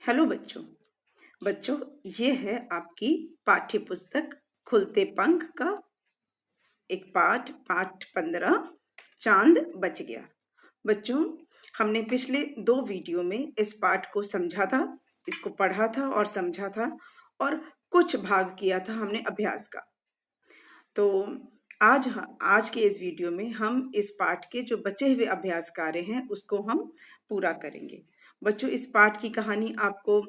Hello बच्चों। बच्चों, ये है आपकी पाठ्य पुस्तक खुलते पंख का एक पाठ 15 चांद बच गया। बच्चों, हमने पिछले 2 वीडियो में इस पाठ को समझा था, इसको पढ़ा था और समझा था, और कुछ भाग किया था हमने अभ्यास का। तो आज के इस वीडियो में हम इस पाठ के जो बचे हुए अभ्यास कार्य हैं उसको हम पूरा करेंगे। बच्चों, इस पाठ की कहानी आपको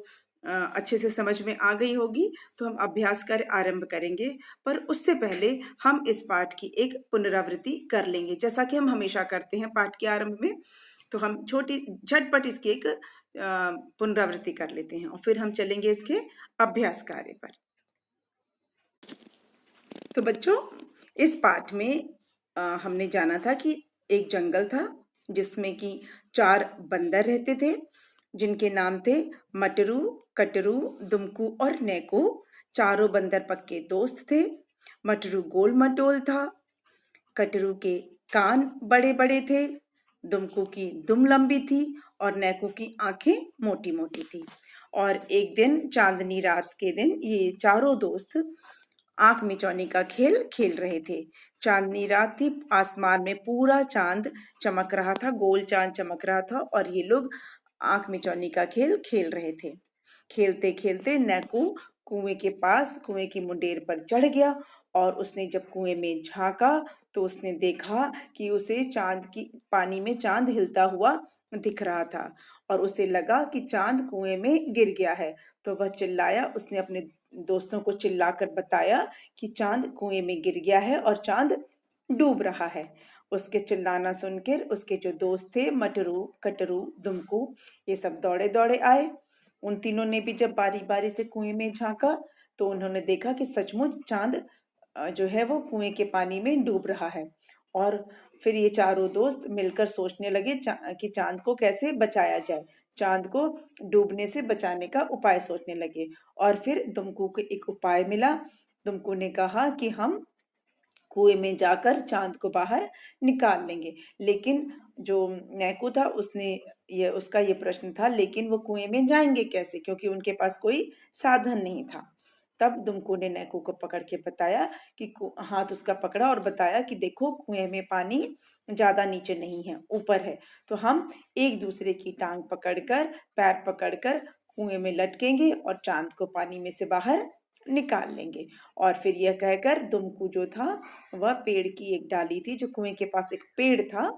अच्छे से समझ में आ गई होगी, तो हम अभ्यास कार्य आरंभ करेंगे। पर उससे पहले हम इस पाठ की एक पुनरावृत्ति कर लेंगे, जैसा कि हम हमेशा करते हैं पाठ के आरंभ में। तो हम छोटी झटपट इसकी एक पुनरावृत्ति कर लेते हैं और फिर हम चलेंगे इसके अभ्यास कार्य पर। तो बच्चों, इस पाठ में हमने जाना था कि एक जंगल था जिसमें कि 4 बंदर रहते थे, जिनके नाम थे मटरू, कटरू, दुमकू और नैकू। चारों बंदर पक्के दोस्त थे। मटरू गोल मटोल था, कटरू के कान बड़े बड़े थे, दुमकू की दुम लंबी थी और नैकू की आंखें मोटी मोटी थी। और एक दिन चांदनी रात के दिन ये चारों दोस्त आंख मिचौनी का खेल खेल रहे थे। चांदनी रात थी, आसमान में पूरा चांद चमक रहा था, गोल चांद चमक रहा था और ये लोग आंख मिचौनी का खेल खेल रहे थे। खेलते खेलते नैकू कुएं की मुंडेर पर चढ़ गया और उसने जब कुएं में झांका तो उसने देखा कि उसे चांद की पानी में चांद हिलता हुआ दिख रहा था और उसे लगा कि चांद कुएं में गिर गया है। तो वह चिल्लाया, उसने अपने दोस्तों को चिल्लाकर बताया कि चांद कुएं में गिर गया है और चांद डूब रहा है। उसके चिल्लाना सुनकर उसके जो दोस्त थे मटरू, कटरू, दुमकू, ये सब दौड़े दौड़े आए। उन तीनों ने भी जब बारी बारी से कुएं में झांका तो उन्होंने देखा कि सचमुच चांद जो है वो कुएं के पानी में डूब रहा है। और फिर ये चारों दोस्त मिलकर सोचने लगे कि चांद को कैसे बचाया जाए, चांद को डूबने से बचाने का उपाय सोचने लगे। और फिर दुमकू को एक उपाय मिला। दुमकू ने कहा कि हम कुएं में जाकर चांद को बाहर निकाल लेंगे। लेकिन जो नैकू था उसका ये प्रश्न था, लेकिन वो कुएं में जाएंगे कैसे, क्योंकि उनके पास कोई साधन नहीं था। तब दुमकू ने नैकू को पकड़ के बताया कि हाथ उसका पकड़ा और बताया कि देखो, कुएं में पानी ज्यादा नीचे नहीं है, ऊपर है। तो हम एक दूसरे की टांग पकड़कर, पैर पकड़कर कुएं में लटकेंगे और चांद को पानी में से बाहर निकाल लेंगे। और फिर यह कहकर दुमकू जो था वह पेड़ की एक डाली थी, जो कुएं के पास एक पेड़ था,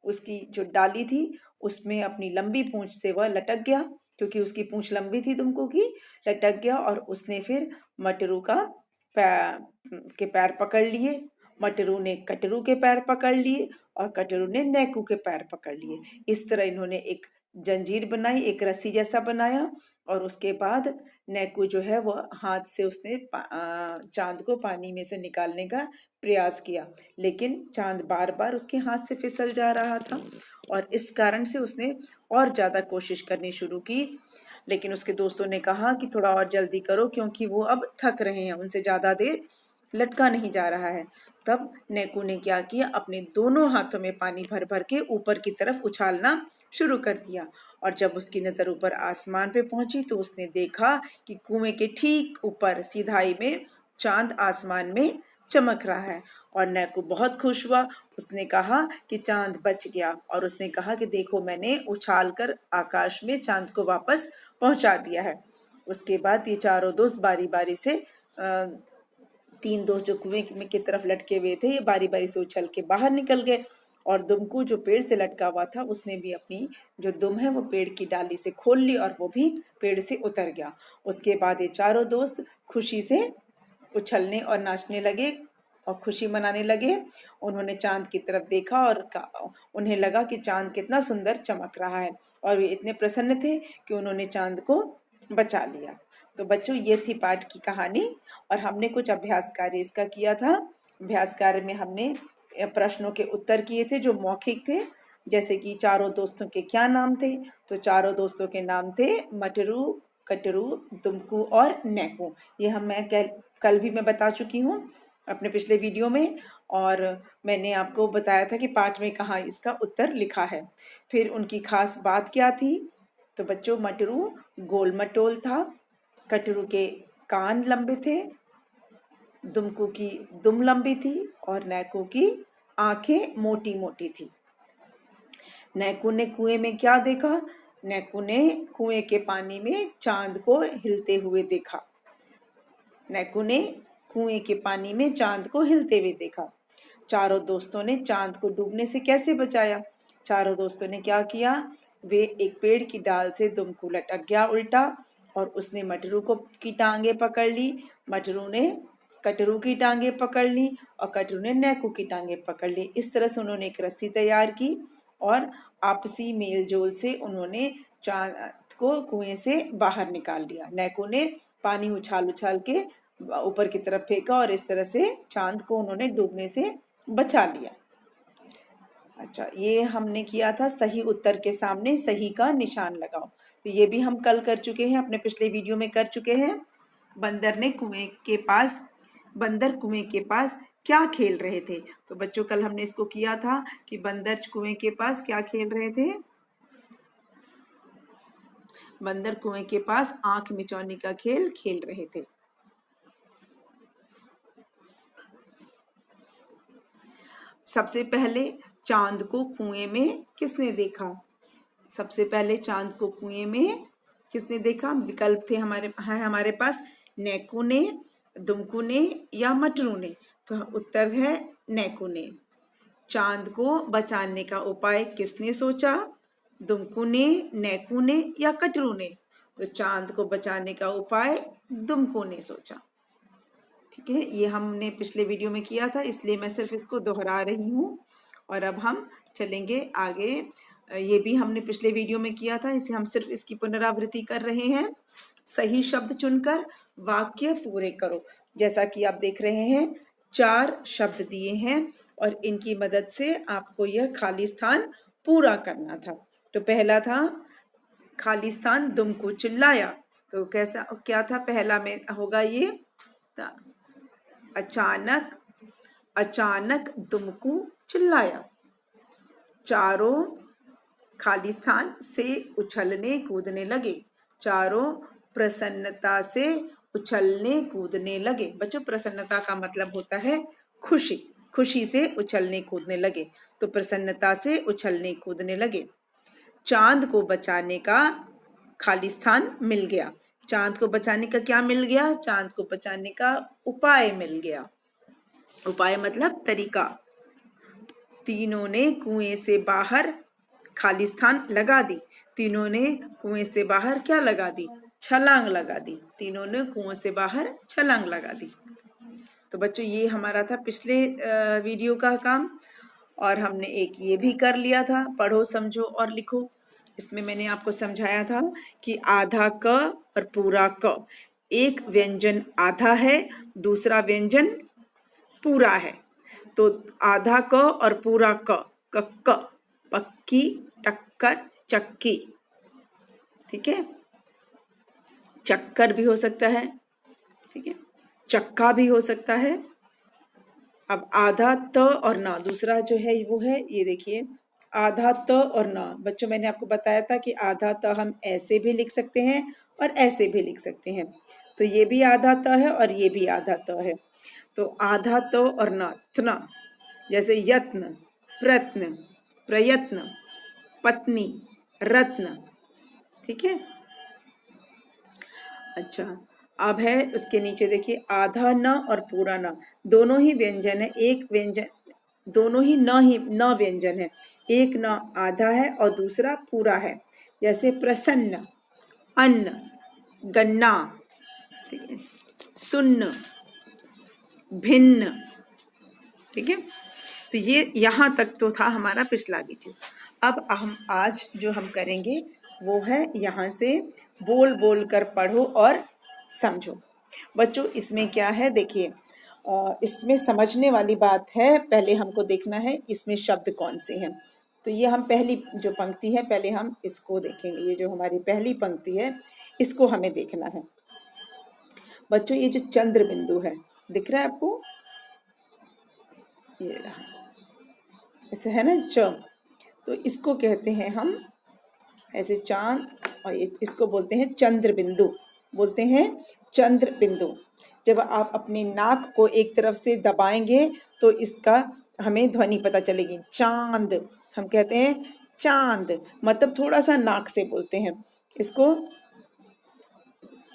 उसकी जो डाली थी उसमें अपनी लंबी पूंछ से वह लटक गया, क्योंकि उसकी पूंछ लंबी थी दुमकू की, लटक गया। और उसने फिर मटरू के पैर पकड़ लिए, मटरू ने कटरू के पैर पकड़ लिए और कटरू ने नैकू के पैर पकड़ लिए। इस तरह इन्होंने एक जंजीर बनाई, एक रस्सी जैसा बनाया। और उसके बाद नैकू जो है वो हाथ से उसने चांद को पानी में से निकालने का प्रयास किया, लेकिन चांद बार बार उसके हाथ से फिसल जा रहा था और इस कारण से उसने और ज्यादा कोशिश करनी शुरू की। लेकिन उसके दोस्तों ने कहा कि थोड़ा और जल्दी करो, क्योंकि वो अब थक रहे हैं, उनसे ज्यादा देर लटका नहीं जा रहा है। तब नेकू ने क्या किया, अपने दोनों हाथों में पानी भर भर के ऊपर की तरफ उछालना शुरू कर दिया। और जब उसकी नजर ऊपर आसमान पे पहुंची तो उसने देखा कि कुएं के ठीक ऊपर सीधाई में चांद आसमान में चमक रहा है। और नैकू बहुत खुश हुआ, उसने कहा कि चांद बच गया। और उसने कहा कि देखो, मैंने उछाल कर आकाश में चांद को वापस पहुंचा दिया है। उसके बाद ये चारों दोस्त बारी बारी से 3 दोस्त जो कुएं में की तरफ लटके हुए थे, ये बारी बारी से उछल के बाहर निकल गए। और दुमकू जो पेड़ से लटका हुआ था, उसने भी अपनी जो दुम है वो पेड़ की डाली से खोल ली और वो भी पेड़ से उतर गया। उसके बाद ये चारों दोस्त खुशी से उछलने और नाचने लगे और खुशी मनाने लगे। उन्होंने चांद की तरफ देखा और उन्हें लगा कि चांद कितना सुंदर चमक रहा है और वे इतने प्रसन्न थे कि उन्होंने चांद को बचा लिया। तो बच्चों, ये थी पाठ की कहानी और हमने कुछ अभ्यास कार्य इसका किया था। अभ्यास कार्य में हमने प्रश्नों के उत्तर किए थे जो मौखिक थे, जैसे कि चारों दोस्तों के क्या नाम थे। तो चारों दोस्तों के नाम थे मटरू, कटरू, दुमकू और नैकू। ये कल भी मैं बता चुकी हूँ अपने पिछले वीडियो में, और मैंने आपको बताया था कि पाठ में कहाँ इसका उत्तर लिखा है। फिर उनकी खास बात क्या थी, तो बच्चों मटरू गोल मटोल था, कटरू के कान लंबे थे, दुमकू की दुम लंबी थी और नैकू की आंखें मोटी मोटी थी। नैकू ने कुएं में क्या देखा? नैकू ने कुएं के पानी में चांद को हिलते हुए देखा। नैकू ने कुएं के पानी में चांद को हिलते हुए देखा। चारों दोस्तों ने चांद को डूबने से कैसे बचाया? चारों दोस्तों ने क्या किया? वे एक पेड़ की डाल से दुमकू लटक गया उल्टा और उसने मटरू को की टांगे पकड़ ली। मटरू ने कटरू की टांगे पकड़ ली और कटरू ने नैकू की टांगे पकड़ ली। इस तरह से उन्होंने एक रस्सी तैयार की और आपसी मेल जोल से उन्होंने चांद को कुएं से बाहर निकाल लिया। नैकू ने पानी उछाल उछाल के ऊपर की तरफ फेंका और इस तरह से चांद को उन्होंने डूबने से बचा लिया। अच्छा, ये हमने किया था सही उत्तर के सामने सही का निशान लगाओ। तो ये भी हम कल कर चुके हैं, अपने पिछले वीडियो में कर चुके हैं। बंदर कुएं के पास क्या खेल रहे थे? तो बच्चों कल हमने इसको किया था कि बंदर कुएं के पास क्या खेल रहे थे? बंदर कुएं के पास आंख मिचौनी का खेल खेल रहे थे। सबसे पहले चांद को कुएं में किसने देखा? सबसे पहले चांद को कुएं में किसने देखा? विकल्प थे हमारे पास, नैकू ने, दुमकू ने या मटरू ने। तो उत्तर है नैकू ने। चांद को बचाने का उपाय किसने सोचा? दुमकू ने, नैकू ने या कटरू ने? तो चांद को बचाने का उपाय दुमकू ने सोचा। ठीक है, ये हमने पिछले वीडियो में किया था, इसलिए मैं सिर्फ इसको दोहरा रही हूँ। और अब हम चलेंगे आगे। ये भी हमने पिछले वीडियो में किया था, इसे हम सिर्फ इसकी पुनरावृत्ति कर रहे हैं। सही शब्द चुनकर वाक्य पूरे करो। जैसा कि आप देख रहे हैं 4 शब्द दिए हैं और इनकी मदद से आपको यह खाली स्थान पूरा करना था। तो पहला था खाली स्थान दुमकू चिल्लाया। तो कैसा क्या था? पहला में होगा ये अचानक, अचानक दुमकू चिल्लाया। चारों खाली स्थान से उछलने कूदने लगे। चारों प्रसन्नता से उछलने कूदने लगे। बच्चों प्रसन्नता का मतलब होता है खुशी। खुशी से उछलने कूदने लगे, तो प्रसन्नता से उछलने कूदने लगे। चांद को बचाने का खाली स्थान मिल गया। चांद को बचाने का क्या मिल गया? चांद को बचाने का उपाय मिल गया। उपाय मतलब तरीका। तीनों ने कुएं से बाहर खाली स्थान लगा दी। तीनों ने कुएं से बाहर क्या लगा दी? छलांग लगा दी। तीनों ने कुएं से बाहर छलांग लगा दी। तो बच्चों ये हमारा था पिछले वीडियो का काम और हमने एक ये भी कर लिया था, पढ़ो समझो और लिखो। इसमें मैंने आपको समझाया था कि आधा क और पूरा क। एक व्यंजन आधा है, दूसरा व्यंजन पूरा है। तो आधा क और पूरा क, कक्क, पक्की, टक्कर, चक्की। ठीक है, चक्कर भी हो सकता है, ठीक है, चक्का भी हो सकता है। अब आधा त और न, दूसरा जो है वो है, ये देखिए आधा त और न। बच्चों मैंने आपको बताया था कि आधा त हम ऐसे भी लिख सकते हैं और ऐसे भी लिख सकते हैं। तो ये भी आधा त है और ये भी आधा त है। तो आधा त और न, तना, जैसे यत्न, प्रत्न, प्रयत्न, पत्नी, रत्न। ठीक है, अच्छा अब है उसके नीचे देखिए आधा न और पूरा न, दोनों ही व्यंजन है। एक व्यंजन, दोनों ही न व्यंजन है। एक न आधा है और दूसरा पूरा है। जैसे प्रसन्न, अन्न, गन्ना, ठीक है, सुन्न, भिन्न। ठीक है, तो ये यहाँ तक तो था हमारा पिछला वीडियो। अब हम आज जो हम करेंगे वो है यहाँ से बोल बोल कर पढ़ो और समझो। बच्चों इसमें क्या है देखिए, इसमें समझने वाली बात है। पहले हमको देखना है इसमें शब्द कौन से हैं। तो ये हम पहली जो पंक्ति है पहले हम इसको देखेंगे। ये जो हमारी पहली पंक्ति है इसको हमें देखना है। बच्चों ये जो चंद्र बिंदु है दिख रहा है आपको, ये रहा, ऐसे है ना च, तो इसको कहते हैं हम ऐसे चांद, और इसको बोलते हैं चंद्र बिंदु, बोलते हैं चंद्र बिंदु। जब आप अपनी नाक को एक तरफ से दबाएंगे तो इसका हमें ध्वनि पता चलेगी, चांद। हम कहते हैं चांद, मतलब थोड़ा सा नाक से बोलते हैं इसको,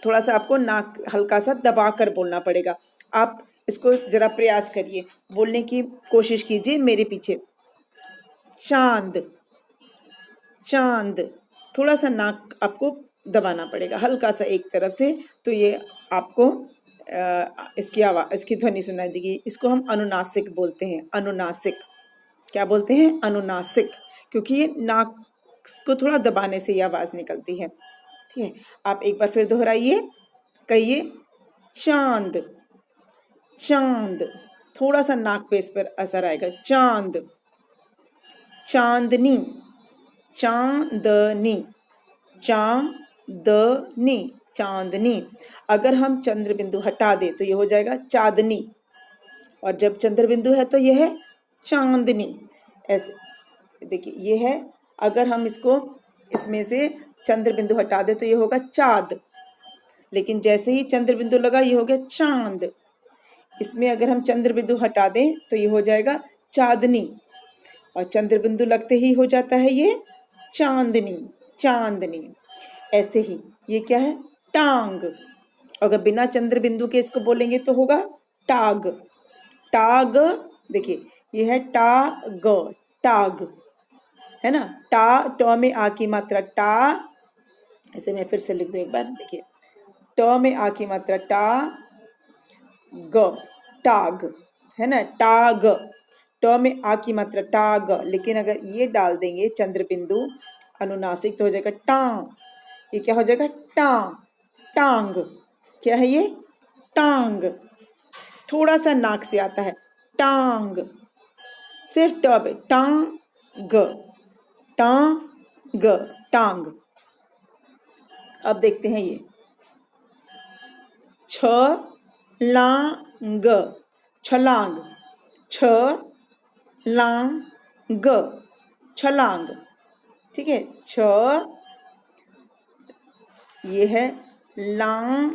थोड़ा सा आपको नाक हल्का सा दबा कर बोलना पड़ेगा। आप इसको जरा प्रयास करिए, बोलने की कोशिश कीजिए मेरे पीछे, चांद, चांद। थोड़ा सा नाक आपको दबाना पड़ेगा हल्का सा एक तरफ से, तो ये आपको इसकी आवाज़, इसकी ध्वनि सुनाई देगी। इसको हम अनुनासिक बोलते हैं, अनुनासिक। क्या बोलते हैं? अनुनासिक, क्योंकि ये नाक को थोड़ा दबाने से ये आवाज़ निकलती है। ठीक है, आप एक बार फिर दोहराइए, कहिए चांद, चांद। थोड़ा सा नाक पे इस पर असर आएगा, चांद, चांदनी, चांदनी, चांदनी, चांदनी। अगर हम चंद्र बिंदु हटा दें तो ये हो जाएगा चांदनी, और जब चंद्र बिंदु है तो यह है चांदनी। ऐसे देखिए, ये है, अगर हम इसको इसमें से चंद्र बिंदु हटा दें तो ये होगा चाँद, लेकिन जैसे ही चंद्र बिंदु लगा ये हो गया चांद। इसमें अगर हम चंद्र बिंदु हटा दें तो ये हो जाएगा चांदनी, और चंद्र बिंदु लगते ही हो जाता है ये चांदनी, चांदनी। ऐसे ही ये क्या है? टांग। अगर बिना चंद्र बिंदु के इसको बोलेंगे तो होगा टाग, टाग। देखिए, ये है टाग, टाग, है ना। टा, ट में आ की मात्रा टा, ऐसे मैं फिर से लिख दूं एक बार, देखिए, ट में आ की मात्रा टा, ग, टाग, है ना, टाग। ट में आ की मात्रा टाग, लेकिन अगर ये डाल देंगे चंद्र बिंदु अनुनासिक तो हो जाएगा टांग। ये क्या हो जाएगा? टांग, टांग। क्या है ये? टांग। थोड़ा सा नाक से आता है, टांग, सिर्फ ट पे, टांग, टांग, टांग। अब देखते हैं ये छ, लांग, छलांग, छ, लांग, छलांग। ठीक है, छ, ये है लांग,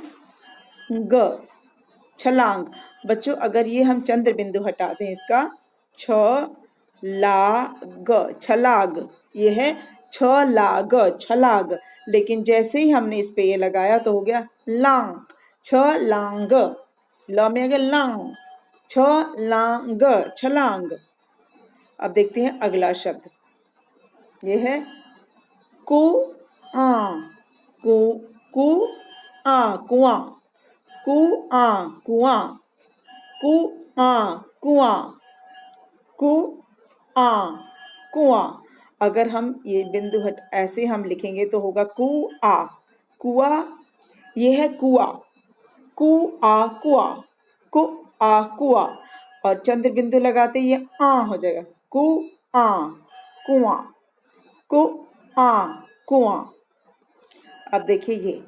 छलांग। बच्चों, अगर ये हम चंद्र बिंदु हटा दें इसका, छ, लाग, छलाग, ये है छ, लाग, छलाग। लेकिन जैसे ही हमने इस पे ये लगाया तो हो गया लांग, छ, लांग, ल में आ गया लांग, छ, लांग, छलांग। अब देखते हैं अगला शब्द, ये है कु, आ, कु, कु, आ, कुआं, कु, आ, कुआं, कु, आ, कुआं, कु, आ, कुआं। अगर हम ये बिंदु हट ऐसे हम लिखेंगे तो होगा कु, आ, कुआ। ये है कुआ, कु, आ, कुआ, कु, आ, कुआ, और चंद्र बिंदु लगाते ये आ हो जाएगा, कु, आ, कुआं, कु, आ, कुआं। अब देखिए ये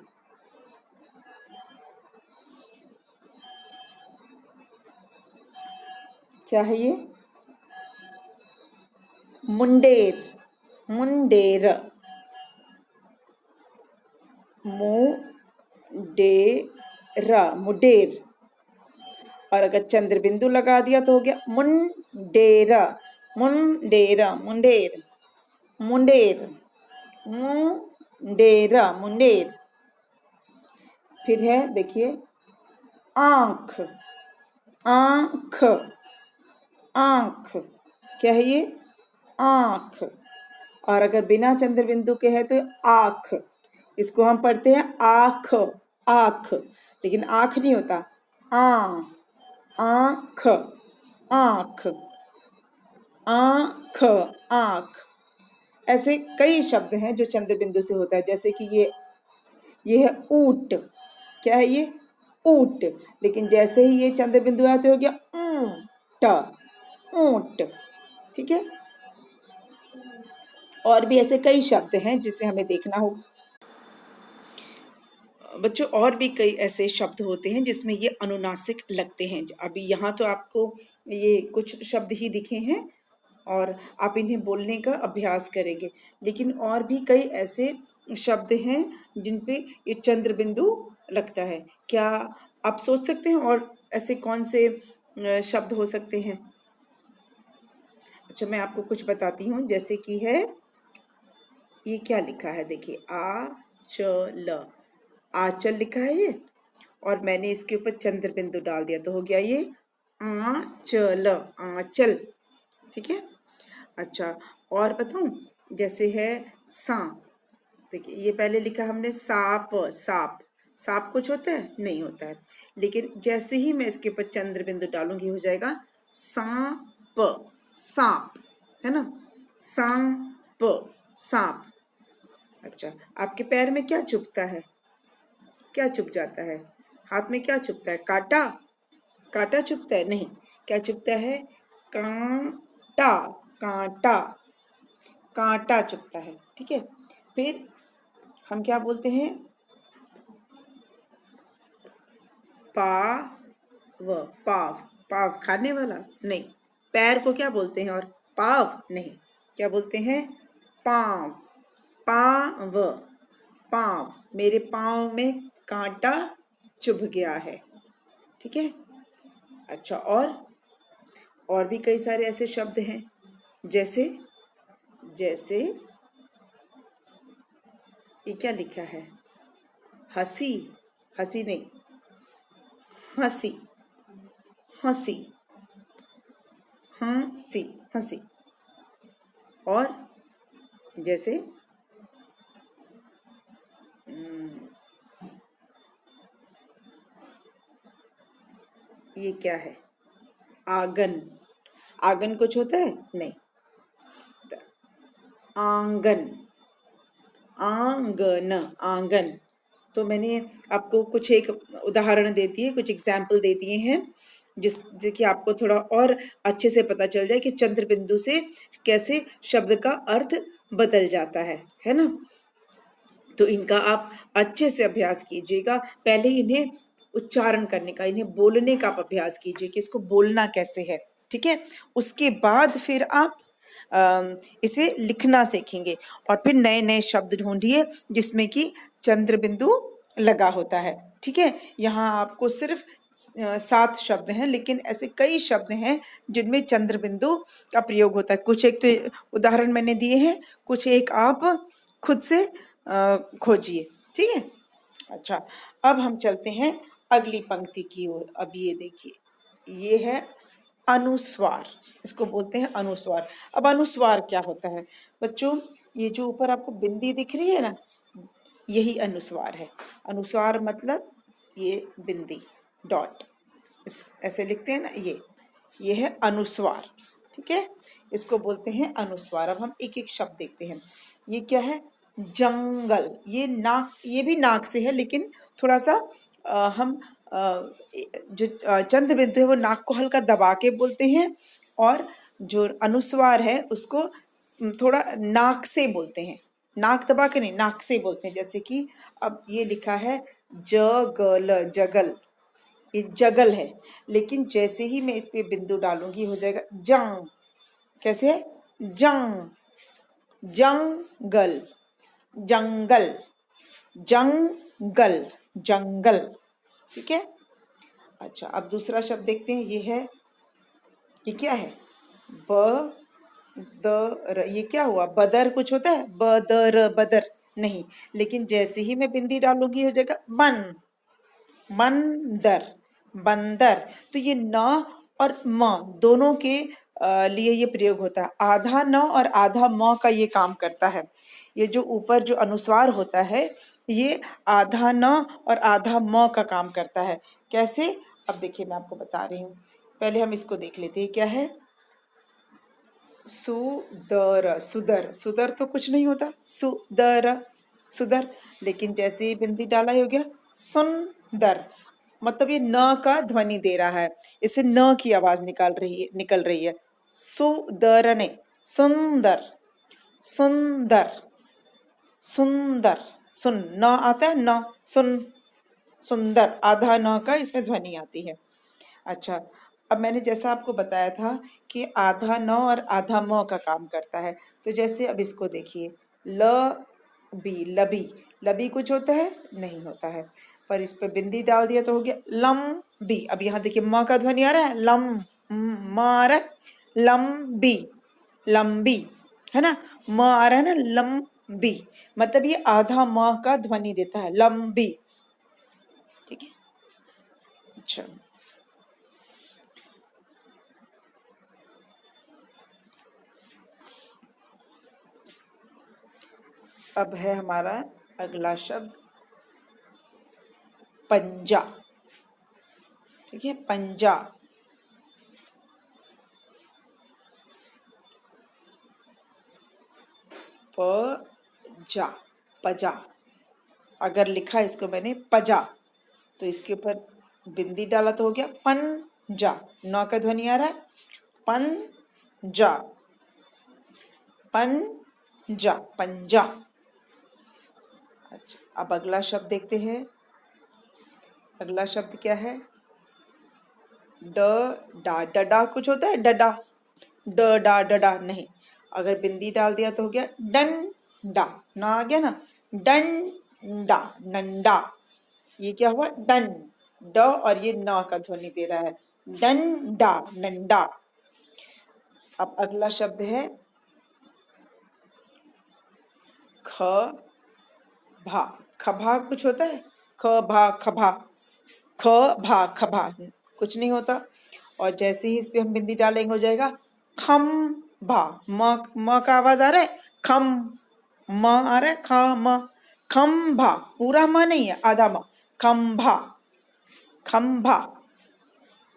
क्या है? ये मुंडेर, मुंडेर, मुडेर, मुडेर। और अगर चंद्र बिंदु लगा दिया तो हो गया मुंडेर, मुंडेर, मुंडेर, मुंडेर, मुंडेर, मुंडेर। फिर है, देखिए, आंख, आंख, आंख। क्या है ये? आंख। और अगर बिना चंद्र बिंदु के है तो आँख। इसको हम पढ़ते हैं आँख, आँख, लेकिन आँख नहीं होता, आँख, आँख, आँख, आँख। ऐसे कई शब्द हैं जो चंद्र बिंदु से होता है, जैसे कि ये है ऊंट। क्या है ये? ऊंट। लेकिन जैसे ही ये चंद्र बिंदु आया तो हो गया ऊंट, ऊंट। ठीक है, और भी ऐसे कई शब्द हैं जिसे हमें देखना होगा। बच्चों, और भी कई ऐसे शब्द होते हैं जिसमें ये अनुनासिक लगते हैं। अभी यहाँ तो आपको ये कुछ शब्द ही दिखे हैं, और आप इन्हें बोलने का अभ्यास करेंगे। लेकिन और भी कई ऐसे शब्द हैं जिन पे ये चंद्र बिंदु लगता है। क्या आप सोच सकते हैं और ऐसे कौन से शब्द हो सकते हैं? अच्छा, मैं आपको कुछ बताती हूँ। जैसे कि है, ये क्या लिखा है, देखिए, आचल, आंचल लिखा है ये, और मैंने इसके ऊपर चंद्र बिंदु डाल दिया तो हो गया ये आंचल, आंचल। ठीक है। अच्छा, और बताऊं, जैसे है सांप। देखिए, ये पहले लिखा हमने साप, साप। साप कुछ होता है? नहीं होता है। लेकिन जैसे ही मैं इसके ऊपर चंद्र बिंदु डालूंगी हो जाएगा सांप, सांप, है ना, सांप, सांप। अच्छा, आपके पैर में क्या चुभता है? क्या चुभ जाता है? हाथ में क्या चुभता है? कांटा, कांटा चुभता है? नहीं, क्या चुभता है? कांटा, कांटा, कांटा चुभता है। ठीक है। फिर हम क्या बोलते हैं? पाव, पाव, पाव खाने वाला? नहीं। पैर को क्या बोलते हैं? और पाव? नहीं, क्या बोलते हैं? पाव, पाव, पाव। मेरे पाँव में कांटा चुभ गया है। ठीक है। अच्छा, और भी कई सारे ऐसे शब्द हैं। जैसे जैसे ये क्या लिखा है? हंसी, हंसी नहीं, हंसी, हंसी, हंसी, हंसी। और जैसे ये क्या है? आंगन, आंगन कुछ होता है? नहीं। आंगन, आंगन, आंगन। तो मैंने आपको कुछ एक उदाहरण देती है, कुछ एग्जाम्पल दे दिए हैं, जिससे कि आपको थोड़ा और अच्छे से पता चल जाए कि चंद्र बिंदु से कैसे शब्द का अर्थ बदल जाता है ना। तो इनका आप अच्छे से अभ्यास कीजिएगा। पहले इन्हें उच्चारण करने का, इन्हें बोलने का आप अभ्यास कीजिए कि इसको बोलना कैसे है। ठीक है। उसके बाद फिर आप इसे लिखना सीखेंगे, और फिर नए नए शब्द ढूंढिए जिसमें कि चंद्र बिंदु लगा होता है। ठीक है। यहाँ आपको सिर्फ 7 शब्द हैं, लेकिन ऐसे कई शब्द हैं जिनमें चंद्र बिंदु का प्रयोग होता है। कुछ एक तो उदाहरण मैंने दिए हैं, कुछ एक आप खुद से खोजिए। ठीक है। अच्छा, अब हम चलते हैं अगली पंक्ति की ओर। अब ये देखिए, ये है अनुस्वार, इसको बोलते हैं अनुस्वार। अब अनुस्वार क्या होता है बच्चों? ये जो ऊपर आपको बिंदी दिख रही है ना, यही अनुस्वार है। अनुस्वार मतलब ये बिंदी, डॉट, ऐसे लिखते हैं ना, ये है अनुस्वार। ठीक है। इसको बोलते हैं अनुस्वार। अब हम एक एक शब्द देखते हैं। ये क्या है? जंगल। ये नाक, ये भी नाक से है, लेकिन थोड़ा सा हम जो चंद्र बिंदु है वो नाक को हल्का दबा के बोलते हैं, और जो अनुस्वार है उसको थोड़ा नाक से बोलते हैं। नाक दबा के नहीं, नाक से बोलते हैं। जैसे कि अब ये लिखा है जगल, जगल, ये जगल है, लेकिन जैसे ही मैं इस पे बिंदु डालूंगी हो जाएगा जंग। कैसे है? जंग, जंगल, जंगल, जंगल, जंगल। ठीक है। अच्छा, अब दूसरा शब्द देखते हैं। ये क्या है? ब दर। ये क्या हुआ? बदर कुछ होता है? बदर, बदर नहीं, लेकिन जैसे ही मैं बिंदी डालूंगी हो जाएगा बन, बंदर, बंदर। तो ये न और म दोनों के लिए ये प्रयोग होता है। आधा न और आधा म का ये काम करता है। ये जो ऊपर जो अनुस्वार होता है, ये आधा न और आधा म का काम करता है। कैसे? अब देखिए, मैं आपको बता रही हूँ। पहले हम इसको देख लेते हैं। क्या है? सुदर, सुदर, सुदर तो कुछ नहीं होता, सुदर, सुदर। लेकिन जैसे ही बिंदी डाला हो गया सुंदर, मतलब ये न का ध्वनि दे रहा है, इसे न की आवाज निकल रही है। सुदर ने, सुंदर, सुंदर, सुंदर। सुन, न आता है न, सुन, सुंदर, आधा न का इसमें ध्वनि आती है। अच्छा, अब मैंने जैसा आपको बताया था कि आधा न और आधा म का काम करता है। तो जैसे अब इसको देखिए, ल बी, लबी। लबी कुछ होता है? नहीं होता है। पर इस पे बिंदी डाल दिया तो हो गया लम बी। अब यहाँ देखिए म का ध्वनि आ रहा है, लम, म आ रहा है, लंबी, लंबी, है ना। म आ रहा है ना, लंबी, मतलब ये आधा म का ध्वनि देता है, लंबी। ठीक है, अच्छा। अब है हमारा अगला शब्द पंजा। ठीक है, पंजा। पजा, पजा। अगर लिखा इसको मैंने पजा, तो इसके ऊपर बिंदी डाला तो हो गया पंजा। नौ का ध्वनि आ रहा है, पंजा, पंजा, पंजा। अच्छा, अब अगला शब्द देखते हैं। अगला शब्द क्या है? ड डा। डडा कुछ होता है? डडा, ड डा डडा नहीं। अगर बिंदी डाल दिया तो हो गया डंडा। ना आ गया ना, डंडा, नंडा। ये क्या हुआ? डन, ड और ये ना का ध्वनि दे रहा है, डंडा, नंडा। अब अगला शब्द है ख भा। खभा कुछ होता है? ख भा, खभा, ख भा, खभा कुछ नहीं होता। और जैसे ही इस पे हम बिंदी डालेंगे हो जाएगा खम भा। म का आवाज आ रहा है, खम, म आ रहा है, ख म, खम्भा। पूरा म नहीं है, आधा म, खम्भा, खम्भा।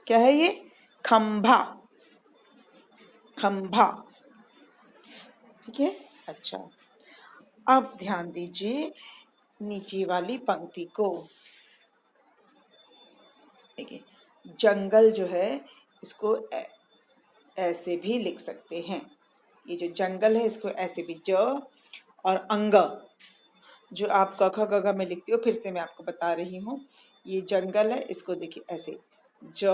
क्या है ये? खम्भा, खम्भा। ठीक है, अच्छा। अब ध्यान दीजिए नीचे वाली पंक्ति को। देखिए, जंगल जो है इसको ऐसे भी लिख सकते हैं। ये जो जंगल है इसको ऐसे भी, ज और अंग जो आप क ख ग घ में लिखते हो, फिर से मैं आपको बता रही हूँ। ये जंगल है, इसको देखिए ऐसे ज,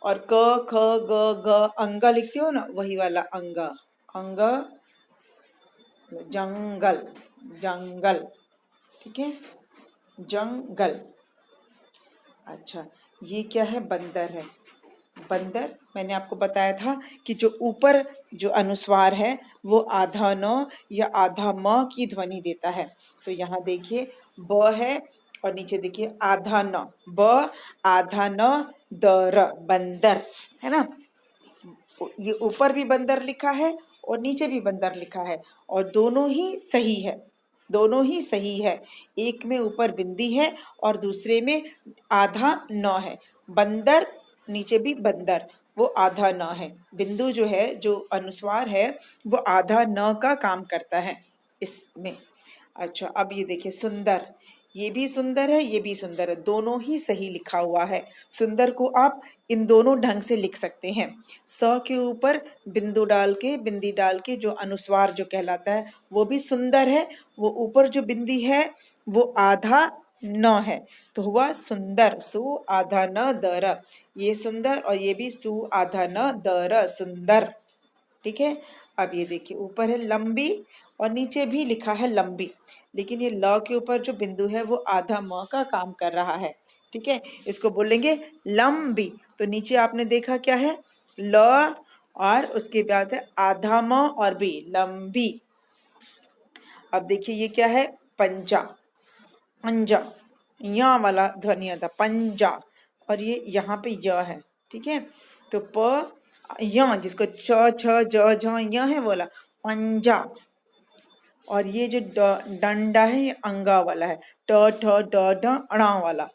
और क ख ग घ अंग लिखते हो ना, वही वाला अंग, अंग, जंगल, जंगल। ठीक है, जंगल। अच्छा, ये क्या है? बंदर है। बंदर, मैंने आपको बताया था कि जो ऊपर जो अनुस्वार है वो आधा न या आधा म की ध्वनि देता है। तो यहाँ देखिए ब है और नीचे देखिए आधा न, ब आधा न द र, बंदर, है ना। ये ऊपर भी बंदर लिखा है और नीचे भी बंदर लिखा है, और दोनों ही सही है, दोनों ही सही है। एक में ऊपर बिंदी है और दूसरे में आधा न है। बंदर, नीचे भी बंदर, वो आधा न है। बिंदु जो है, जो अनुस्वार है, वो आधा न का काम करता है इसमें। अच्छा, अब ये देखिए सुंदर। ये भी सुंदर है, ये भी सुंदर है, दोनों ही सही लिखा हुआ है। सुंदर को आप इन दोनों ढंग से लिख सकते हैं। स के ऊपर बिंदु डाल के, बिंदी डाल के जो अनुस्वार जो कहलाता है वो भी सुंदर है। वो ऊपर जो बिंदी है वो आधा न है, तो हुआ सुंदर, सु आधा न द र। ये सुंदर और ये भी सु आधा न द र, सुंदर। ठीक है, अब ये देखिए ऊपर है लंबी और नीचे भी लिखा है लंबी, लेकिन ये ल के ऊपर जो बिंदु है वो आधा म का काम कर रहा है। ठीक है, इसको बोलेंगे लंबी। तो नीचे आपने देखा क्या है? ल, और उसके बाद है आधा म और बी, लंबी। अब देखिए ये क्या है? पंजा, पंजा, या वाला ध्वनि आता, पंजा, और ये यहाँ पे य है। ठीक है, तो प य, जिसको च छ ज झ य है बोला, पंजा। और ये जो डंडा है ये अंगा वाला है, ट ठ ड ढ अणा वाला,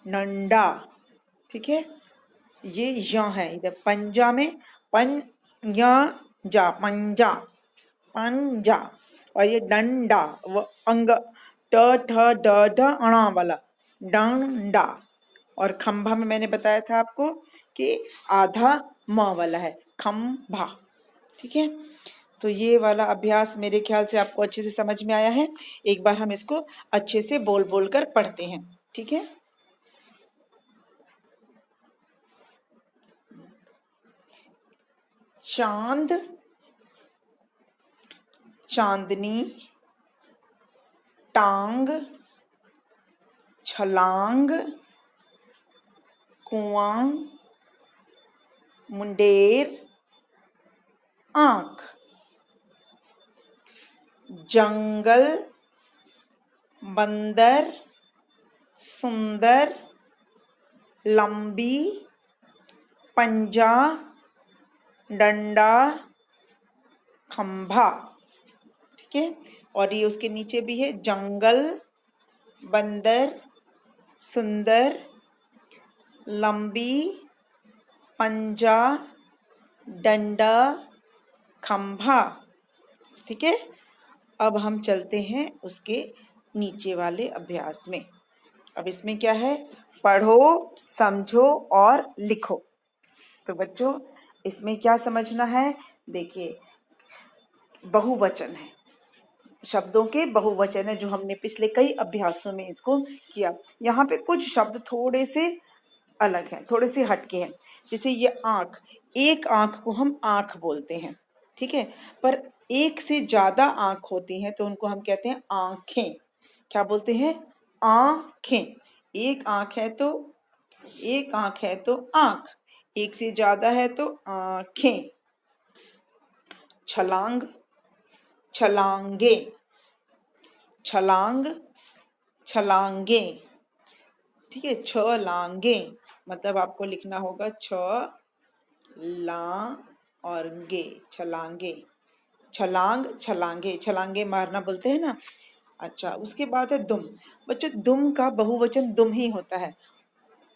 नंडा। ठीक है, ये य है इधर पंजा में, पन य जा, पंजा, पंजा। और ये डंडा, वो अंग, ट ठ ड ढ अणा वाला, डंडा। और खंभा में मैंने बताया था आपको कि आधा म वाला है, खंभा। ठीक है, तो ये वाला अभ्यास मेरे ख्याल से आपको अच्छे से समझ में आया है। एक बार हम इसको अच्छे से बोल बोल कर पढ़ते हैं। ठीक है, चांद, चांदनी, टांग, छलांग, कुआं, मुंडेर, आंख। जंगल, बंदर, सुंदर, लंबी, पंजा, डंडा, खंभा। ठीक है, और ये उसके नीचे भी है, जंगल, बंदर, सुंदर, लंबी, पंजा, डंडा, खंभा। ठीक है, अब हम चलते हैं उसके नीचे वाले अभ्यास में। अब इसमें क्या है, पढ़ो, समझो और लिखो। तो बच्चों इसमें क्या समझना है, देखिए बहुवचन है, शब्दों के बहुवचन है, जो हमने पिछले कई अभ्यासों में इसको किया। यहाँ पे कुछ शब्द थोड़े से अलग हैं, थोड़े से हटके हैं। जैसे ये आँख, एक आँख को हम आँख बोलते हैं, ठीक है, पर एक से ज्यादा आँख होती हैं तो उनको हम कहते हैं आँखें। क्या बोलते हैं, आँखें। एक आँख है तो आँख, एक से ज्यादा है तो आँखें। छलांग, छलांगे, छलांग, छलांगे। ठीक है, छ लांगे, मतलब आपको लिखना होगा छ ला और गे, छलांगे। छलांग, छलांगे, छलांगे मारना बोलते हैं ना। अच्छा, उसके बाद है दुम। बच्चों दुम का बहुवचन दुम ही होता है।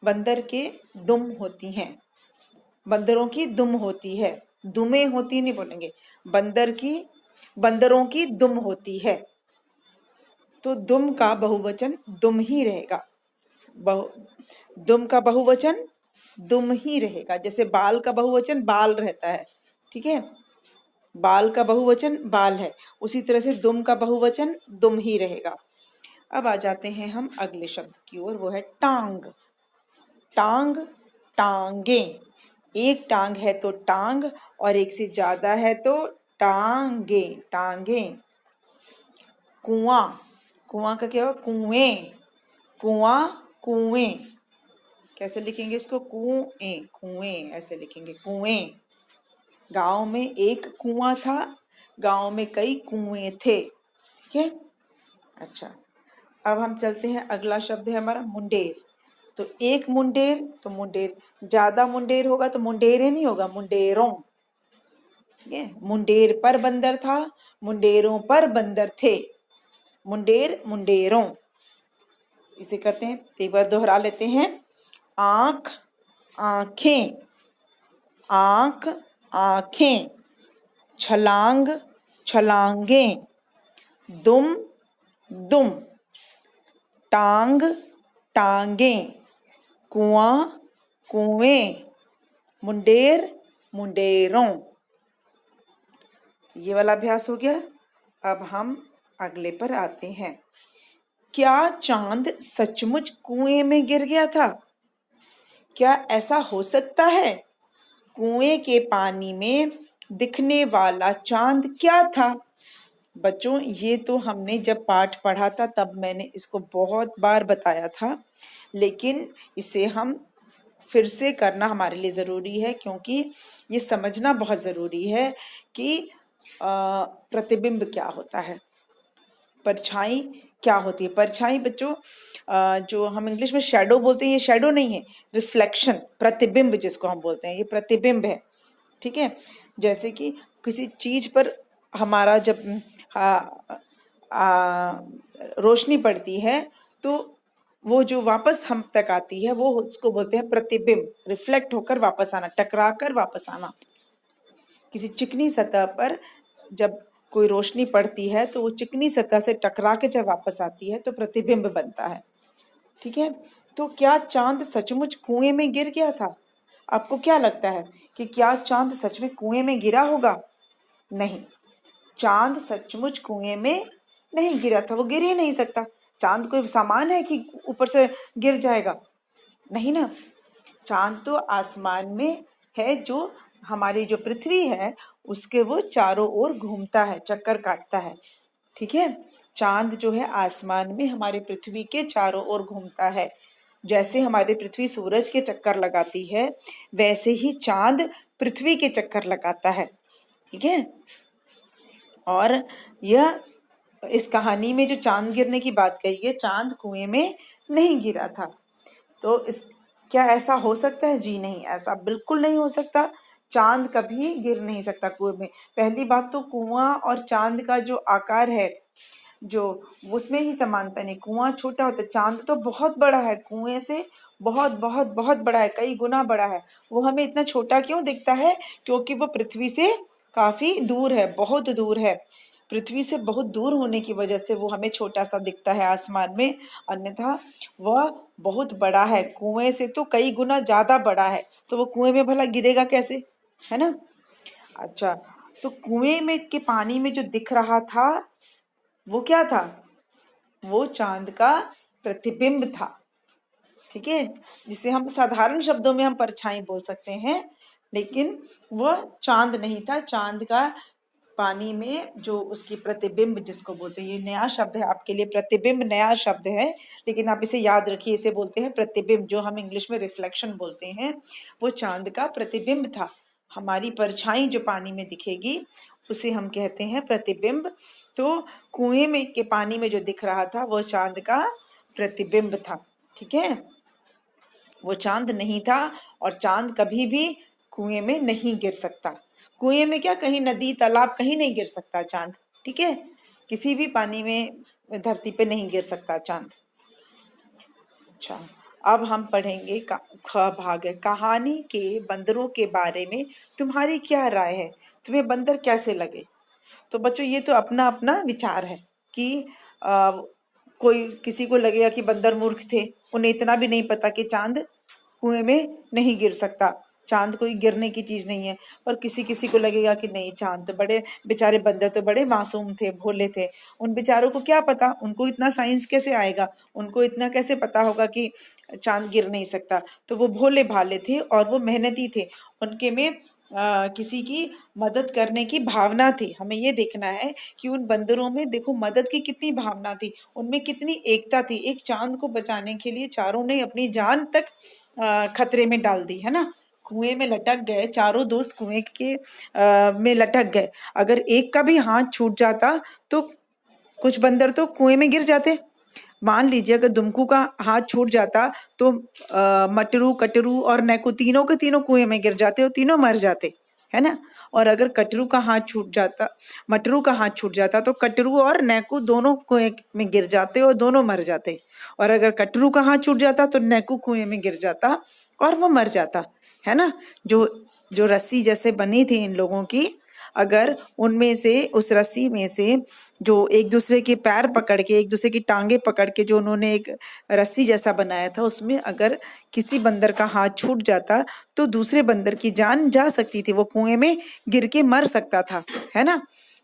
बंदर के दुम होती हैं, बंदरों की दुम होती है, दुमे होती नहीं बोलेंगे, बंदरों की दुम होती है। तो दुम का बहुवचन दुम ही रहेगा। दुम का बहुवचन दुम ही रहेगा। जैसे बाल का बहुवचन बाल रहता है, ठीक है, बाल का बहुवचन बाल है, उसी तरह से दुम का बहुवचन दुम ही रहेगा। अब आ जाते हैं हम अगले शब्द की ओर, वो है टांग। टांग, टांगे। एक टांग है तो टांग, और एक से ज्यादा है तो टांगे, टांगे। कुआं, कुआं का क्या होगा, कुएं, कुआं, कुएं। कैसे लिखेंगे इसको, कुएं, कुएं ऐसे लिखेंगे, कुएं। गांव में एक कुआं था, गांव में कई कुएं थे। ठीक है, अच्छा, अब हम चलते हैं, अगला शब्द है हमारा मुंडेर। तो एक मुंडेर तो मुंडेर, ज्यादा मुंडेर होगा तो मुंडेरे नहीं होगा, मुंडेरों। ठीक है, मुंडेर पर बंदर था, मुंडेरों पर बंदर थे, मुंडेर, मुंडेरों। इसे करते हैं, एक बार दोहरा लेते हैं। आंख, आंखें, आंख, आंखें। छलांग, छलांगे। दुम, दुम। टांग, टांगे। कुआं, कुएं। मुंडेर, मुंडेरों। ये वाला अभ्यास हो गया। अब हम अगले पर आते हैं। क्या चांद सचमुच कुएं में गिर गया था? क्या ऐसा हो सकता है? कुएं के पानी में दिखने वाला चांद क्या था? बच्चों ये तो हमने जब पाठ पढ़ा था तब मैंने इसको बहुत बार बताया था, लेकिन इसे हम फिर से करना हमारे लिए ज़रूरी है, क्योंकि ये समझना बहुत ज़रूरी है कि प्रतिबिंब क्या होता है, परछाई क्या होती है। परछाई बच्चों जो हम इंग्लिश में शैडो बोलते हैं, ये शैडो नहीं है, रिफ्लेक्शन, प्रतिबिंब जिसको हम बोलते हैं, ये प्रतिबिंब है। ठीक है, जैसे कि किसी चीज पर हमारा जब रोशनी पड़ती है तो वो जो वापस हम तक आती है वो उसको बोलते हैं प्रतिबिंब, रिफ्लेक्ट होकर वापस आना, टकरा कर वापस आना। किसी चिकनी सतह पर जब कोई रोशनी पड़ती है तो वो चिकनी सतह से टकरा के जब वापस आती है तो प्रतिबिंब बनता है। ठीक है, तो क्या चांद सचमुच कुएं में गिर गया था? आपको क्या लगता है कि क्या चांद सच में कुएं में गिरा होगा? नहीं, चांद सचमुच कुएं में नहीं गिरा था, वो गिर ही नहीं सकता। चांद कोई सामान है कि ऊपर से गिर जाएगा? नहीं ना, चांद तो आसमान में है जो हमारी जो पृथ्वी है उसके वो चारों ओर घूमता है, चक्कर काटता है। ठीक है, चांद जो है आसमान में हमारी पृथ्वी के चारों ओर घूमता है। जैसे हमारी पृथ्वी सूरज के चक्कर लगाती है, वैसे ही चांद पृथ्वी के चक्कर लगाता है। ठीक है, और यह इस कहानी में जो चांद गिरने की बात कही है, चांद कुएं में नहीं गिरा था। तो इस क्या ऐसा हो सकता है? जी नहीं, ऐसा बिल्कुल नहीं हो सकता। चांद कभी गिर नहीं सकता कुएं में। पहली बात तो कुआं और चांद का जो आकार है, जो उसमें ही समानता नहीं। कुआं छोटा होता है, चांद तो बहुत बड़ा है, कुएं से बहुत बहुत बहुत बड़ा है, कई गुना बड़ा है। वो हमें इतना छोटा क्यों दिखता है? क्योंकि वो पृथ्वी से काफी दूर है, बहुत दूर है। पृथ्वी से बहुत दूर होने की वजह से वो हमें छोटा सा दिखता है आसमान में, अन्यथा वह बहुत बड़ा है, कुएं से तो कई गुना ज्यादा बड़ा है। तो वो कुएं में भला गिरेगा कैसे? है ना। अच्छा, तो कुएं में के पानी में जो दिख रहा था वो क्या था? वो चांद का प्रतिबिंब था। ठीक है, जिसे हम साधारण शब्दों में हम परछाई बोल सकते हैं, लेकिन वह चांद नहीं था। चांद का पानी में जो उसकी प्रतिबिंब जिसको बोलते हैं, ये नया शब्द है आपके लिए, प्रतिबिंब नया शब्द है, लेकिन आप इसे याद रखिए, इसे बोलते हैं प्रतिबिंब, जो हम इंग्लिश में रिफ्लेक्शन बोलते हैं। वो चांद का प्रतिबिंब था। हमारी परछाई जो पानी में दिखेगी उसे हम कहते हैं प्रतिबिंब। तो कुएं में के पानी में जो दिख रहा था वो चांद का प्रतिबिंब था। ठीक है, वो चांद नहीं था, और चांद कभी भी कुएं में नहीं गिर सकता। कुएं में क्या, कहीं नदी तालाब कहीं नहीं गिर सकता चांद। ठीक है, किसी भी पानी में धरती पे नहीं गिर सकता चांद। अच्छा, अब हम पढ़ेंगे ख भाग है, कहानी के बंदरों के बारे में तुम्हारी क्या राय है? तुम्हें बंदर कैसे लगे? तो बच्चों ये तो अपना अपना विचार है कि आ, कोई किसी को लगेगा कि बंदर मूर्ख थे, उन्हें इतना भी नहीं पता कि चांद कुएं में नहीं गिर सकता, चांद कोई गिरने की चीज नहीं है। और किसी किसी को लगेगा कि नहीं, चांद तो बड़े बेचारे, बंदर तो बड़े मासूम थे, भोले थे, उन बेचारों को क्या पता, उनको इतना साइंस कैसे आएगा, उनको इतना कैसे पता होगा कि चांद गिर नहीं सकता। तो वो भोले भाले थे और वो मेहनती थे, उनके में किसी की मदद करने की भावना थी। हमें ये देखना है कि उन बंदरों में देखो मदद की कितनी भावना थी, उनमें कितनी एकता थी। एक चांद को बचाने के लिए चारों ने अपनी जान तक खतरे में डाल दी, है ना। कुएं में लटक गए, चारों दोस्त कुएं के में लटक गए। अगर एक का भी हाथ छूट जाता तो कुछ बंदर तो कुएं में गिर जाते। मान लीजिए अगर दुमकू का हाथ छूट जाता तो मटरू, कटरू और नैकू तीनों के तीनों कुएं में गिर जाते और तीनों मर जाते, है ना। और अगर कटरू का हाथ छूट जाता, मटरू का हाथ छूट जाता तो कटरू और नैकू दोनों कुएं में गिर जाते और दोनों मर जाते। और अगर कटरू का हाथ छूट जाता तो नैकू कुएं में गिर जाता और वो मर जाता, है ना। जो जो रस्सी जैसे बनी थी इन लोगों की, अगर उनमें से, उस रस्सी में से जो एक दूसरे के पैर पकड़ के, एक दूसरे की टांगे पकड़ के जो उन्होंने एक रस्सी जैसा बनाया था, उसमें अगर किसी बंदर का हाथ छूट जाता तो दूसरे बंदर की जान जा सकती थी, वो कुएं में गिर के मर सकता था, है ना।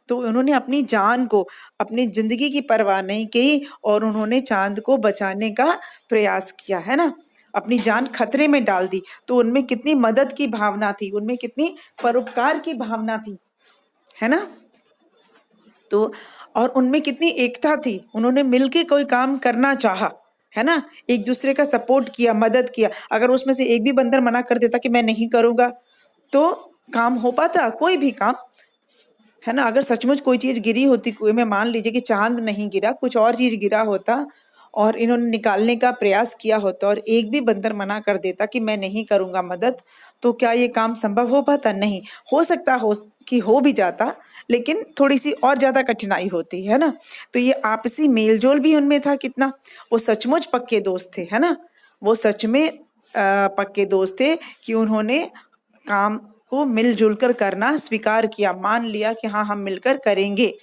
तो उन्होंने अपनी जान को, अपनी जिंदगी की परवाह नहीं की और उन्होंने चांद को बचाने का प्रयास किया, है ना। अपनी जान खतरे में डाल दी। तो उनमें कितनी मदद की भावना थी, उनमें कितनी परोपकार की भावना थी, है ना। तो और उनमें कितनी एकता थी, उन्होंने मिलके कोई काम करना चाहा, है ना। एक दूसरे का सपोर्ट किया, मदद किया। अगर उसमें से एक भी बंदर मना कर देता कि मैं नहीं करूंगा, तो काम हो पाता? कोई भी काम, है ना। अगर सचमुच कोई चीज गिरी होती कुएं में, मान लीजिए कि चांद नहीं गिरा, कुछ और चीज गिरा होता और इन्होंने निकालने का प्रयास किया होता और एक भी बंदर मना कर देता कि मैं नहीं करूंगा मदद, तो क्या ये काम संभव हो पाता? नहीं हो सकता, हो कि हो भी जाता, लेकिन थोड़ी सी और ज्यादा कठिनाई होती है ना। तो ये आपसी मेलजोल भी उनमें था कितना, वो सचमुच पक्के दोस्त थे, है ना। वो सच में पक्के दोस्त थे कि उन्होंने काम को मिलजुल कर करना स्वीकार किया, मान लिया कि हाँ हम मिलकर करेंगे।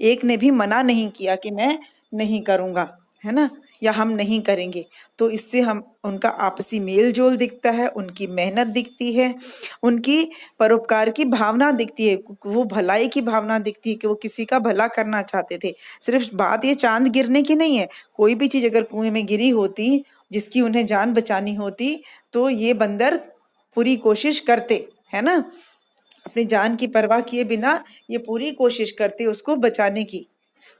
एक ने भी मना नहीं किया कि मैं नहीं करूंगा, है ना, या हम नहीं करेंगे। तो इससे हम उनका आपसी मेल जोल दिखता है, उनकी मेहनत दिखती है, उनकी परोपकार की भावना दिखती है, वो भलाई की भावना दिखती है कि वो किसी का भला करना चाहते थे। सिर्फ बात ये चांद गिरने की नहीं है, कोई भी चीज अगर कुएं में गिरी होती जिसकी उन्हें जान बचानी होती तो ये बंदर पूरी कोशिश करते, है ना। अपनी जान की परवाह किए बिना ये पूरी कोशिश करते उसको बचाने की।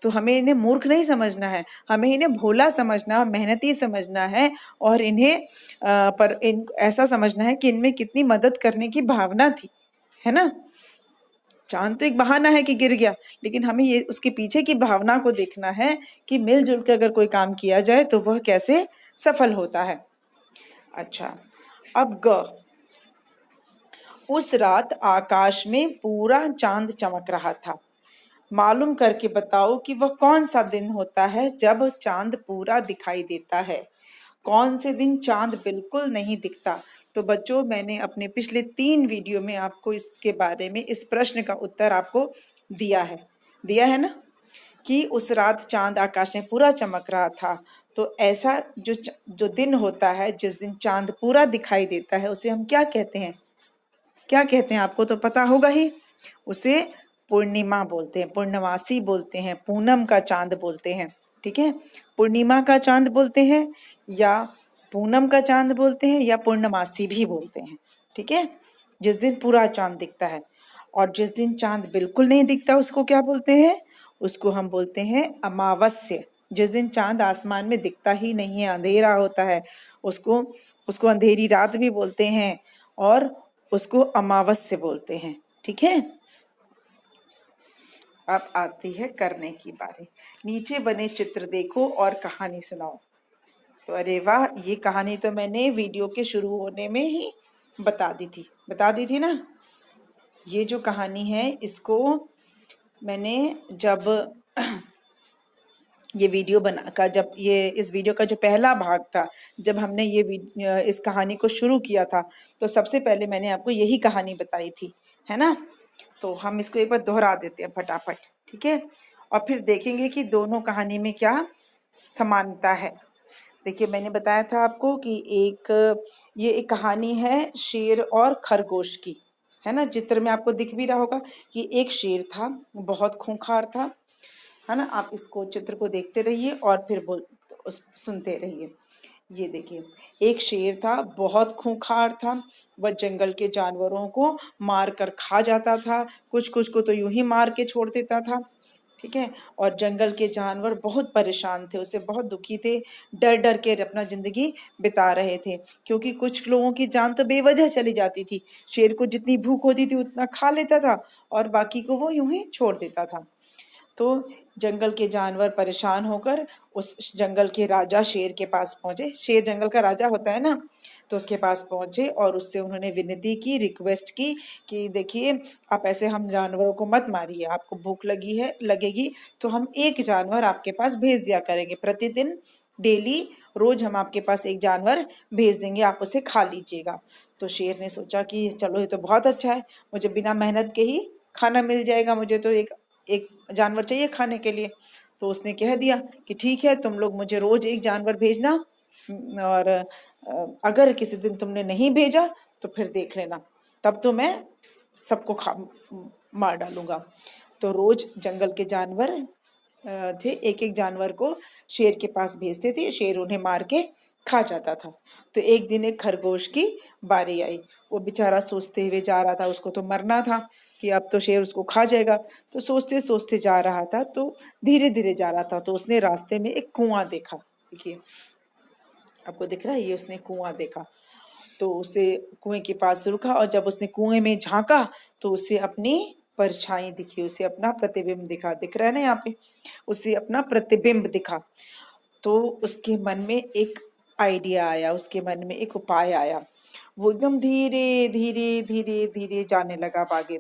तो हमें इन्हें मूर्ख नहीं समझना है, हमें इन्हें भोला समझना, मेहनती समझना है और इन्हें पर इन ऐसा समझना है कि इनमें कितनी मदद करने की भावना थी, है ना। चांद तो एक बहाना है कि गिर गया, लेकिन हमें ये उसके पीछे की भावना को देखना है कि मिलजुल कर अगर कोई काम किया जाए तो वह कैसे सफल होता है। अच्छा, अब ग, उस रात आकाश में पूरा चांद चमक रहा था। मालूम करके बताओ कि वह कौन सा दिन होता है जब चांद पूरा दिखाई देता है। कौन से दिन चांद बिल्कुल नहीं दिखता। तो बच्चों, मैंने अपने पिछले 3 वीडियो में आपको इसके बारे में इस प्रश्न का उत्तर आपको दिया है ना, कि उस रात चांद आकाश में पूरा चमक रहा था। तो ऐसा जो दिन होता है जिस दिन चांद पूरा दिखाई देता है उसे हम क्या कहते हैं? क्या कहते हैं आपको तो पता होगा ही। उसे पूर्णिमा बोलते हैं, पूर्णमासी बोलते हैं, पूनम का चांद बोलते हैं। ठीक है, पूर्णिमा का चांद बोलते हैं या पूनम का चांद बोलते हैं या पूर्णमासी भी बोलते हैं। ठीक है, जिस दिन पूरा चांद दिखता है। और जिस दिन चांद बिल्कुल नहीं दिखता उसको क्या बोलते हैं? उसको हम बोलते हैं अमावस्या। जिस दिन चांद आसमान में दिखता ही नहीं है, अंधेरा होता है, उसको उसको अंधेरी रात भी बोलते हैं और उसको अमावस्या बोलते हैं। ठीक है, अब आती है करने की बारी। नीचे बने चित्र देखो और कहानी सुनाओ। तो अरे वाह, ये कहानी तो मैंने वीडियो के शुरू होने में ही बता दी थी ना। ये जो कहानी है इसको मैंने जब ये वीडियो बना का जब ये इस वीडियो का जो पहला भाग था, जब हमने इस कहानी को शुरू किया था, तो सबसे पहले मैंने आपको यही कहानी बताई थी, है ना। तो हम इसको एक बार दोहरा देते हैं फटाफट। ठीक है, और फिर देखेंगे कि दोनों कहानी में क्या समानता है। देखिए, मैंने बताया था आपको कि ये एक कहानी है शेर और खरगोश की, है ना। चित्र में आपको दिख भी रहा होगा कि एक शेर था, बहुत खूंखार था, है ना। आप इसको चित्र को देखते रहिए और फिर सुनते रहिए। ये देखिए, एक शेर था, बहुत खूंखार था। वह जंगल के जानवरों को मार कर खा जाता था, कुछ कुछ को तो यूं ही मार के छोड़ देता था। ठीक है, और जंगल के जानवर बहुत परेशान थे, उससे बहुत दुखी थे, डर डर के अपना जिंदगी बिता रहे थे, क्योंकि कुछ लोगों की जान तो बेवजह चली जाती थी। शेर को जितनी भूख होती थी उतना खा लेता था और बाकी को वो यूं ही छोड़ देता था। तो जंगल के जानवर परेशान होकर उस जंगल के राजा शेर के पास पहुंचे। शेर जंगल का राजा होता है ना। तो उसके पास पहुंचे और उससे उन्होंने विनती की, रिक्वेस्ट की कि देखिए, आप ऐसे हम जानवरों को मत मारिए, आपको भूख लगेगी तो हम एक जानवर आपके पास भेज दिया करेंगे, प्रतिदिन डेली रोज हम आपके पास एक जानवर भेज देंगे, आप उसे खा लीजिएगा। तो शेर ने सोचा कि चलो, ये तो बहुत अच्छा है, मुझे बिना मेहनत के ही खाना मिल जाएगा, मुझे तो एक एक जानवर चाहिए खाने के लिए। तो उसने कह दिया कि ठीक है, तुम लोग मुझे रोज एक जानवर भेजना, और अगर किसी दिन तुमने नहीं भेजा तो फिर देख लेना, तब तो मैं सबको मार डालूंगा। तो रोज जंगल के जानवर थे, एक एक जानवर को शेर के पास भेजते थे, शेर उन्हें मार के खा जाता था। तो एक दिन एक खरगोश की बारी आई। वो बेचारा सोचते हुए जा रहा था, उसको तो मरना था कि अब तो शेर उसको खा जाएगा। तो सोचते सोचते जा रहा था, तो धीरे धीरे जा रहा था, तो उसने रास्ते में एक कुआं देखा। देखिए, आपको दिख रहा है, ये उसने कुआं देखा। तो उसे कुएं के पास रुका और जब उसने कुएं में झांका तो उसे अपनी परछाई दिखी, उसे अपना प्रतिबिंब दिख रहा है ना यहाँ पे, उसे अपना प्रतिबिंब दिखा। तो उसके मन में एक आइडिया आया, उसके मन में एक उपाय आया। वो एकदम धीरे धीरे धीरे धीरे जाने लगा आगे,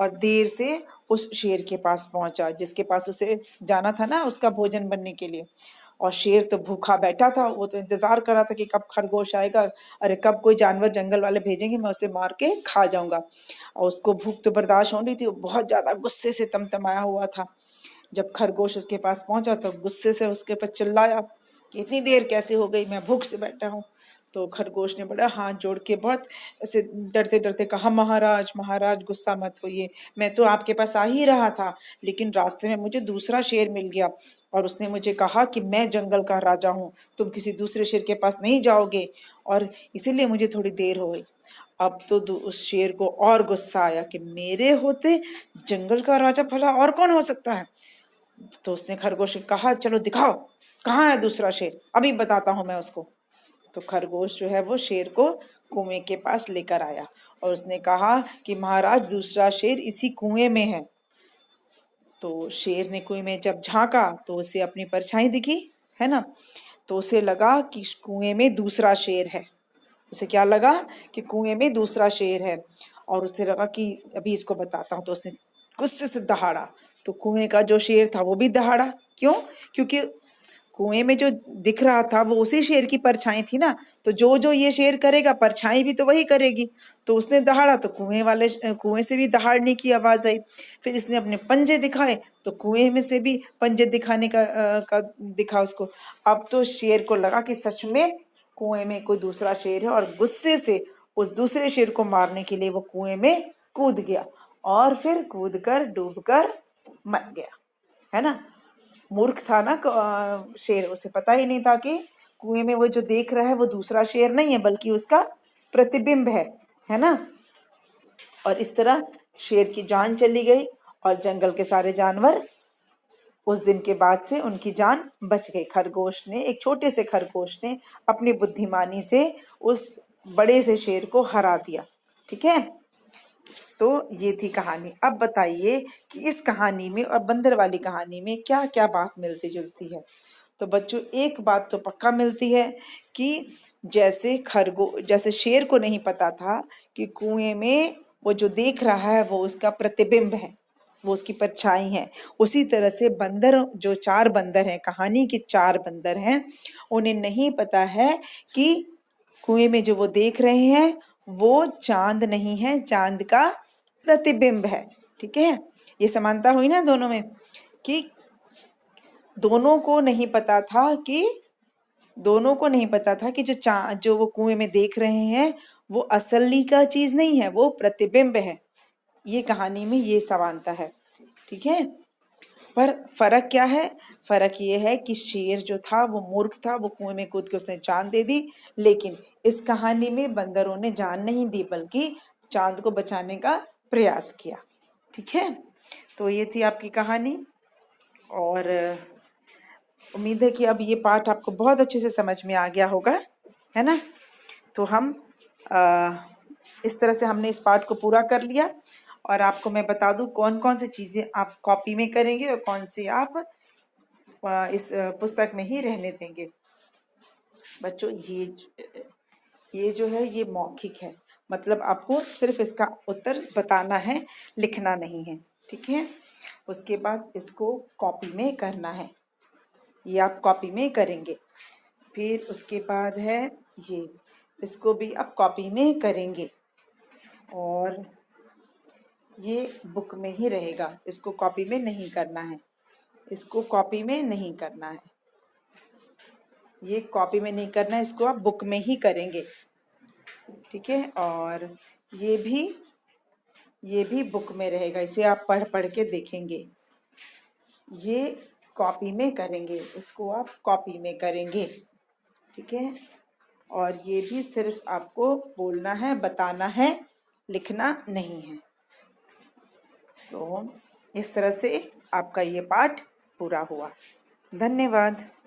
और देर से उस शेर के पास पहुंचा जिसके पास उसे जाना था ना, उसका भोजन बनने के लिए। और शेर तो भूखा बैठा था, वो तो इंतजार कर रहा था कि कब खरगोश आएगा, अरे कब कोई जानवर जंगल वाले भेजेंगे, मैं उसे मार के खा जाऊंगा। और उसको भूख तो बर्दाश्त हो रही थी, वो बहुत ज्यादा गुस्से से तमतमाया हुआ था। जब खरगोश उसके पास पहुंचा तो गुस्से से उसके ऊपर चिल्लाया कि इतनी देर कैसे हो गई, मैं भूख से बैठा हूँ। तो खरगोश ने बड़ा हाथ जोड़ के बहुत ऐसे डरते डरते कहा, महाराज महाराज गुस्सा मत होइए, मैं तो आपके पास आ ही रहा था, लेकिन रास्ते में मुझे दूसरा शेर मिल गया और उसने मुझे कहा कि मैं जंगल का राजा हूँ, तुम किसी दूसरे शेर के पास नहीं जाओगे, और इसीलिए मुझे थोड़ी देर हो गई। अब तो उस शेर को और गुस्सा आया कि मेरे होते जंगल का राजा भला और कौन हो सकता है। तो उसने खरगोश से कहा, चलो दिखाओ कहाँ है दूसरा शेर, अभी बताता हूं मैं उसको। तो खरगोश जो है वो शेर को कुएं के पास लेकर आया और उसने कहा कि महाराज दूसरा शेर इसी कुएं में है। तो शेर ने कुएं में जब झांका तो उसे अपनी परछाई दिखी, है ना। तो उसे लगा कि कुएं में दूसरा शेर है। उसे क्या लगा कि कुएं में दूसरा शेर है और उसे लगा कि अभी इसको बताता हूँ। तो उसने गुस्से से दहाड़ा तो कुएं का जो शेर था वो भी दहाड़ा। क्यों? क्योंकि कुएं में जो दिख रहा था वो उसी शेर की परछाई थी ना। तो जो जो ये शेर करेगा परछाई भी तो वही करेगी। तो उसने दहाड़ा तो कुएं से भी दहाड़ने की आवाज आई। फिर इसने अपने पंजे दिखाए तो कुएं में से भी पंजे दिखाने का दिखा उसको। अब तो शेर को लगा कि सच में कुएं में कोई दूसरा शेर है और गुस्से से उस दूसरे शेर को मारने के लिए वो कुएं में कूद गया और फिर कूद कर डूब कर मर गया, है ना। मूर्ख था ना शेर, उसे पता ही नहीं था कि कुएं में वो जो देख रहा है वो दूसरा शेर नहीं है बल्कि उसका प्रतिबिंब है ना। और इस तरह शेर की जान चली गई और जंगल के सारे जानवर उस दिन के बाद से उनकी जान बच गई। एक छोटे से खरगोश ने अपनी बुद्धिमानी से उस बड़े से शेर को हरा दिया। ठीक है, तो ये थी कहानी। अब बताइए कि इस कहानी में और बंदर वाली कहानी में क्या क्या बात मिलती जुलती है। तो बच्चों एक बात तो पक्का मिलती है कि जैसे शेर को नहीं पता था कि कुएं में वो जो देख रहा है वो उसका प्रतिबिंब है, वो उसकी परछाई है। उसी तरह से बंदर, जो चार बंदर हैं, कहानी के चार बंदर हैं, उन्हें नहीं पता है कि कुएं में जो वो देख रहे हैं वो चांद नहीं है, चांद का प्रतिबिंब है। ठीक है, ये समानता हुई ना दोनों में कि दोनों को नहीं पता था कि जो वो कुएं में देख रहे हैं वो असली का चीज नहीं है, वो प्रतिबिंब है। ये कहानी में ये समानता है। ठीक है, पर फर्क क्या है? फर्क ये है कि शेर जो था वो मूर्ख था, वो कुएं में कूद के उसने जान दे दी। लेकिन इस कहानी में बंदरों ने जान नहीं दी बल्कि चांद को बचाने का प्रयास किया। ठीक है, तो ये थी आपकी कहानी और उम्मीद है कि अब ये पाठ आपको बहुत अच्छे से समझ में आ गया होगा, है ना। तो हम इस तरह से हमने इस पाठ को पूरा कर लिया और आपको मैं बता दूं कौन कौन सी चीज़ें आप कॉपी में करेंगे और कौन सी आप इस पुस्तक में ही रहने देंगे। बच्चों ये जो है ये मौखिक है, मतलब आपको सिर्फ इसका उत्तर बताना है, लिखना नहीं है। ठीक है, उसके बाद इसको कॉपी में करना है, ये आप कॉपी में करेंगे। फिर उसके बाद है ये, इसको भी आप कॉपी में करेंगे और ये बुक में ही रहेगा, इसको कॉपी में नहीं करना है, इसको कॉपी में नहीं करना है, ये कॉपी में नहीं करना है, इसको आप बुक में ही करेंगे। ठीक है, और ये भी बुक में रहेगा, इसे आप पढ़ पढ़ के देखेंगे। ये कॉपी में करेंगे, इसको आप कॉपी में करेंगे। ठीक है, और ये भी सिर्फ आपको बोलना है, बताना है, लिखना नहीं है। तो इस तरह से आपका ये पाठ पूरा हुआ। धन्यवाद।